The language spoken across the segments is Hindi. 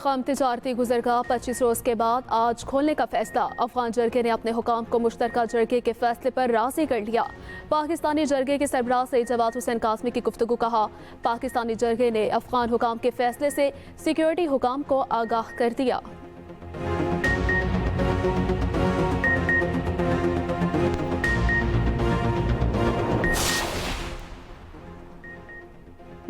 पुरखम तिजारती गुजरगाह 25 रोज़ के बाद आज खोलने का फैसला। अफगान जरगे ने अपने हुकाम को मुश्तरका जरगे के फैसले पर राजी कर लिया। पाकिस्तानी जरगे के सरबराह सईद जवाद हुसैन काज़मी की गुफ्तगू। कहा, पाकिस्तानी जरगे ने अफगान हुकाम के फैसले से सिक्योरिटी हुकाम को आगाह कर दिया।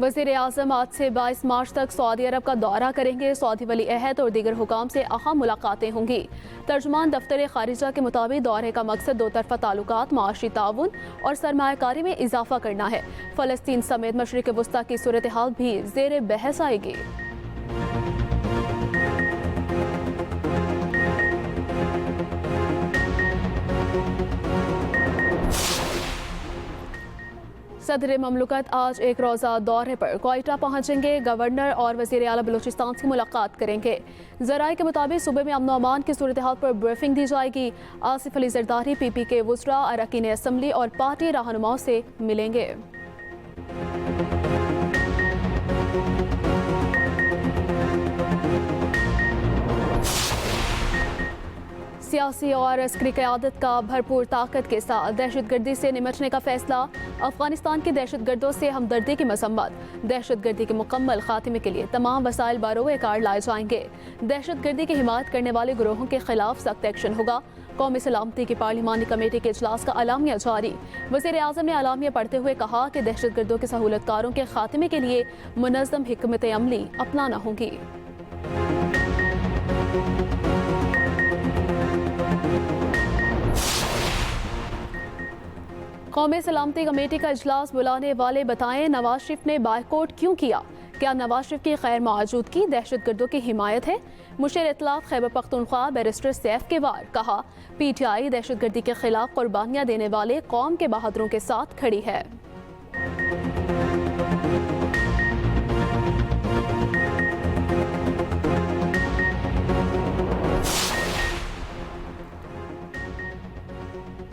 वज़ीर आज़म आज से 22 मार्च तक सऊदी अरब का दौरा करेंगे। सऊदी वली अहद और दीगर हुकाम से अहम मुलाकातें होंगी। तर्जुमान दफ्तर ख़ारिजा के मुताबिक दौरे का मकसद दो तरफ़ा ताल्लुकात, माशी ताउन और सरमायाकारी में इजाफा करना है। फ़लस्तीन समेत मशरिक़ वस्ता की सूरत हाल भी ज़ेर बहस आएगी। सदर ममलकत आज एक रोज़ा दौरे पर क्वेटा पहुंचेंगे। गवर्नर और वज़ीर आला बलूचिस्तान से मुलाकात करेंगे। ज़राए के मुताबिक सूबे में अमन व अमान की सूरत हाल पर ब्रीफिंग दी जाएगी। आसिफ अली जरदारी PP के वज़रा, अरकान असम्बली और पार्टी रहनुमाओं से मिलेंगे। सियासी और अस्करी क़यादत का भरपूर ताकत के साथ दहशतगर्दी से निपटने का फैसला। अफगानिस्तान की दहशतगर्दों से हमदर्दी की मसम्मत। दहशतगर्दी के मुकम्मल खात्मे के लिए तमाम वसाइल बारोए कार लाए जाएंगे। दहशतगर्दी की हिमायत करने वाले गिरोहों के खिलाफ सख्त एक्शन होगा। कौमी सलामती की पार्लिमानी कमेटी के इजलास का अलामिया जारी। वज़ीर आज़म ने अलामिया पढ़ते हुए कहा कि दहशतगर्दों के सहूलतकारों के खात्मे के लिए मुनज़्ज़म हिकमत अमली अपनाना होगी। कौमी सलामती कमेटी का इजलास बुलाने वाले बताएं, नवाज शरीफ ने बायकॉट क्यों किया? क्या नवाज शरीफ की खैर मौजूदगी दहशतगर्दों की हिमायत है? मुशीर इत्तलाफ खैबर पख्तूनख्वा बैरिस्टर सैफ के वार। कहा, PTI दहशतगर्दी के खिलाफ कुर्बानियां देने वाले कौम के बहादुरों के साथ खड़ी है।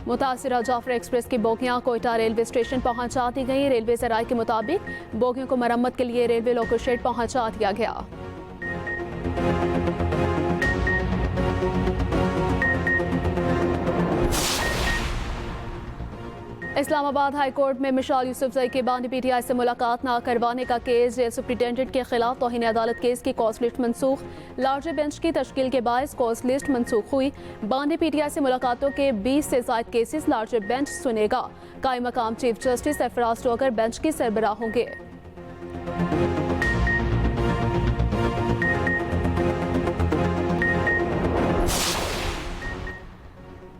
मुतासिरा जाफर एक्सप्रेस की बोगियां कोयटा रेलवे स्टेशन पहुंचा दी गई। रेलवे ज़राए के मुताबिक बोगियों को मरम्मत के लिए रेलवे लोको शेड पहुंचा दिया गया। इस्लामाबाद हाई कोर्ट में मिशाल यूसुफजई के बानी PTI से मुलाकात न करवाने का केस। जेल सुप्रिटेंडेंट के खिलाफ तौहीन अदालत केस की कॉज लिस्ट मनसूख। लार्जर बेंच की तश्कील के बायस कॉज लिस्ट मनसूख हुई। बानी PTI से मुलाकातों के 20 से ज़ायद केसेस लार्जर बेंच सुनेगा। कायम मकाम चीफ जस्टिस सरफराज टोकर बेंच की सरबराह होंगे।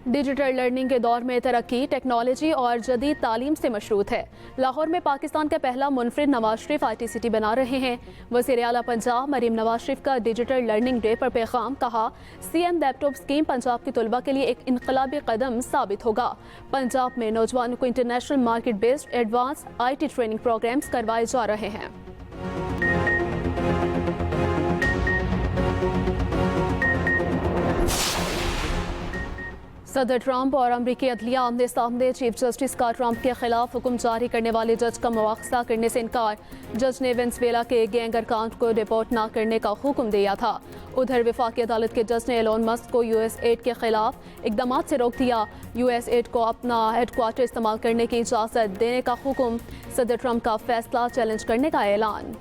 डिजिटल लर्निंग के दौर में तरक्की, टेक्नोलॉजी और जदीद तालीम से मशरूत है। लाहौर में पाकिस्तान का पहला मुनफरिद नवाज शरीफ IT सिटी बना रहे हैं। वज़ीर आला पंजाब मरीम नवाज शरीफ का डिजिटल लर्निंग डे पर पैगाम। कहा, CM लैपटॉप स्कीम पंजाब की तलबा के लिए एक इनकलाबी कदम साबित होगा। पंजाब में नौजवानों को international market based advance IT training programmes करवाए जा रहे हैं। सदर ट्रंप और अमरीकी अदलिया आमने सामने। चीफ जस्टिस का ट्रंप के खिलाफ हुक्म जारी करने वाले जज का मुआखजा करने से इनकार। जज ने वेनेजुएला के गैंग अकाउंट को रिपोर्ट न करने का हुक्म दिया था। उधर वफाकी अदालत के जज ने एलोन मस्क को US एड के खिलाफ इकदाम से रोक दिया। US एड को अपना हेडक्वार्टर इस्तेमाल करने की इजाज़त देने का हुक्म। सदर ट्रंप का फैसला चैलेंज करने का ऐलान।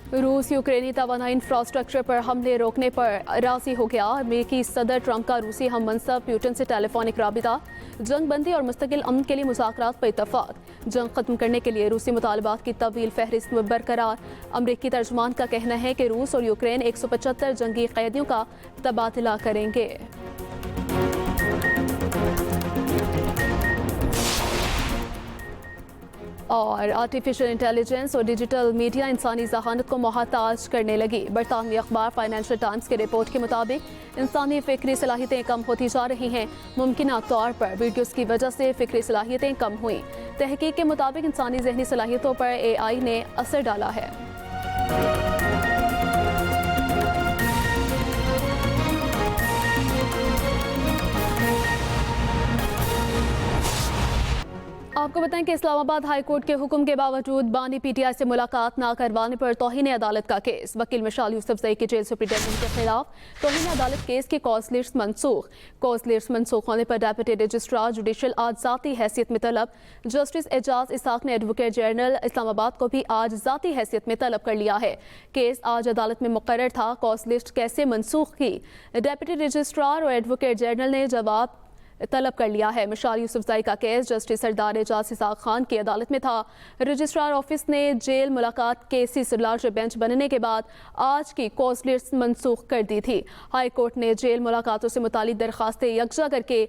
रूस यूक्रेनी तवानाई इंफ्रास्ट्रक्चर पर हमले रोकने पर राजी हो गया। अमेरिकी सदर ट्रंप का रूसी हम मनसब प्यूटन से टेलीफोनिक राबिता। जंग बंदी और मुस्तकिल अमन के लिए मुज़ाकरात पर इत्तफाक। जंग खत्म करने के लिए रूसी मुतालबात की तवील फहरिस्त बरकरार। अमरीकी तर्जुमान का कहना है कि रूस और यूक्रेन 175 जंगी कैदियों का तबादला करेंगे। और आर्टिफिशियल इंटेलिजेंस और डिजिटल मीडिया इंसानी जहानत को मोहताज करने लगी। बरतानवी अखबार फाइनेंशियल टाइम्स की रिपोर्ट के मुताबिक इंसानी फ़िक्री सलाहियतें कम होती जा रही हैं। मुमकिन तौर पर वीडियोज़ की वजह से फ़िक्री सलाहियतें कम हुई। तहकीक के मुताबिक इंसानी जहनी सलाहियतों पर AI ने असर डाला है। आपको बताएं कि इस्लामाबाद हाई कोर्ट के हुक्म के बावजूद बानी पीटीआई से मुलाकात ना करवाने पर तौहीन अदालत का केस। वकील मिशाल यूसुफजई के जेल सुप्रिंटेंडेंट के खिलाफ तौहीन अदालत केस की कॉज लिस्ट मनसूख। कॉज लिस्ट मनसूख होने पर डेप्यूटी रजिस्ट्रार जुडिशल आज ज़ाती हैसियत में तलब। जस्टिस एजाज इसाक ने एडवोकेट जनरल इस्लामाबाद को भी आज ज़ाती हैसियत में तलब कर लिया है। केस आज अदालत में मुकर्रर था। कॉज लिस्ट कैसे मनसूख की, डेप्यूटी रजिस्ट्रार और एडवोकेट जनरल ने जवाब तलब कर लिया है। मिशाल यूसुफजई का केस जस्टिस सरदार एजाज इसाक खान की अदालत में था। रजिस्ट्रार ऑफिस ने जेल मुलाकात केसेस लार्ज बेंच बनने के बाद आज की कॉज लिस्ट मनसूख कर दी थी। हाई कोर्ट ने जेल मुलाकातों से मुतालिक दरखास्तें यकजा करके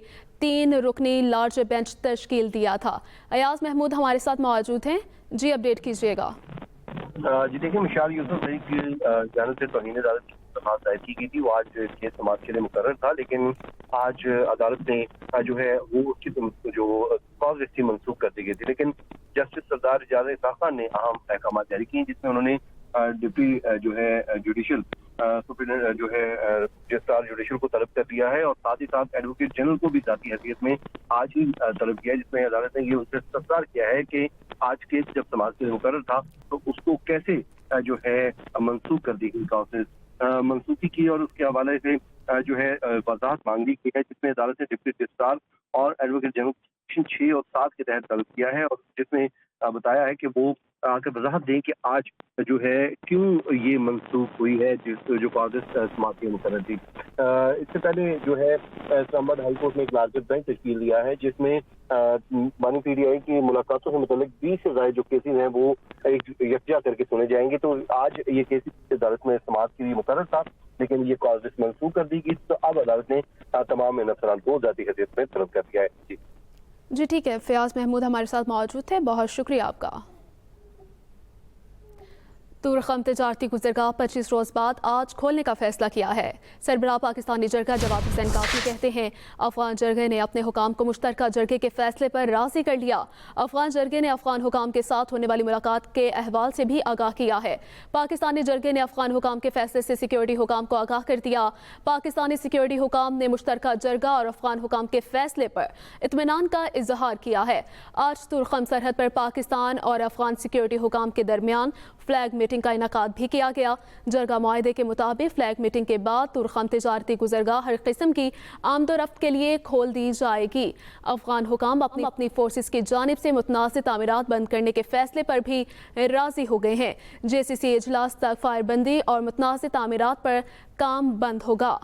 3 रुकनी लार्ज बेंच तश्कील दिया था। अयाज महमूद हमारे साथ मौजूद हैं, जी अपडेट कीजिएगा। जी देखिए, मिशाल यूसुफजई की जानिब से तौहीन अदालत की दरख्वास्त दायर की गई थी। वो आज केस समाअत के लिए मुकर्रर था, लेकिन आज अदालत ने जो है वो उसकी जो कॉज लिस्ट थी मनसूख कर दी गई थी। लेकिन जस्टिस सरदार एजाज इसाक खान ने अहम अहकाम जारी किए, जिसमें उन्होंने डिप्टी जो है जुडिशल सुप्रीडेंट जो है रजिस्ट्रार जुडिशल को तलब कर दिया है और साथ ही साथ एडवोकेट जनरल को भी ज़ाती हैसियत में आज ही तलब किया है, जिसमें अदालत ने ये उनसे इस्तफसार किया है कि आज केस जब समाअत के लिए मुकर्रर था तो उसको कैसे जो है मनसूख कर दी गई, कॉज मनसूखी की और उसके हवाले से जो है वजाहत मांगी गई है, जिसमें अदालत ने डिप्टी रजिस्ट्रार और एडवोकेट जनरल सेक्शन 6 और 7 के तहत तलब किया है और जिसमें बताया है कि वो आकर वजाहत दें कि आज जो है क्यों ये मनसूख हुई है, जो कॉजेस समाअत की मुकर्रर थी। इससे पहले जो है इस्लामाबाद हाई कोर्ट ने एक लार्जर बेंच तश्कील दिया है, जिसमें बानी पीटीआई की मुलाकातों से मुतालिक 20 से ज़ायद जो केसेस हैं वो एक यकजा करके सुने जाएंगे। तो आज ये केसेस अदालत में समाअत के लिए मुकर्रर था, लेकिन ये कॉजेस मनसूख कर दी गई। तो अब अदालत ने तमाम अफसरान को ज़ाती हैसियत में तलब कर दिया है। जी ठीक है, फयाज महमूद हमारे साथ मौजूद थे, बहुत शुक्रिया आपका। तुरखम तजारती गुज़रगाह 25 रोज़ बाद आज खोलने का फैसला किया है। सरबराह पाकिस्तानी जरगा जवाब हुसैन काफी कहते हैं अफगान जरगे ने अपने हुकाम को मुश्तरका जरगे के फैसले पर राज़ी कर लिया। अफगान जरगे ने अफगान हुकाम के साथ होने वाली मुलाकात के अहवाल से भी आगाह किया है। पाकिस्तानी जरगे ने अफगान हुकाम के फैसले से सिक्योरिटी हुकाम को आगाह कर दिया। पाकिस्तानी सिक्योरिटी हुकाम ने मुश्तरका जरगा और अफगान हुकाम के फैसले पर इत्मीनान का इजहार किया है। आज तुरखम सरहद पर पाकिस्तान और अफगान सिक्योरिटी हुकाम के दरमियान फ्लैग मीटिंग का इनकाद भी किया गया। जरगा मुआहदे के मुताबिक फ्लैग मीटिंग के बाद तुरखम तजारती गुज़रगाह हर किस्म की आमदोरफ्त के लिए खोल दी जाएगी। अफगान हुकाम अपनी फोर्सेस की जानिब से मुतनाज़िर तामीरात बंद करने के फैसले पर भी राज़ी हो गए हैं। JCC इजलास तक फायरबंदी और मुतनाज़िर तामीरात पर काम बंद होगा।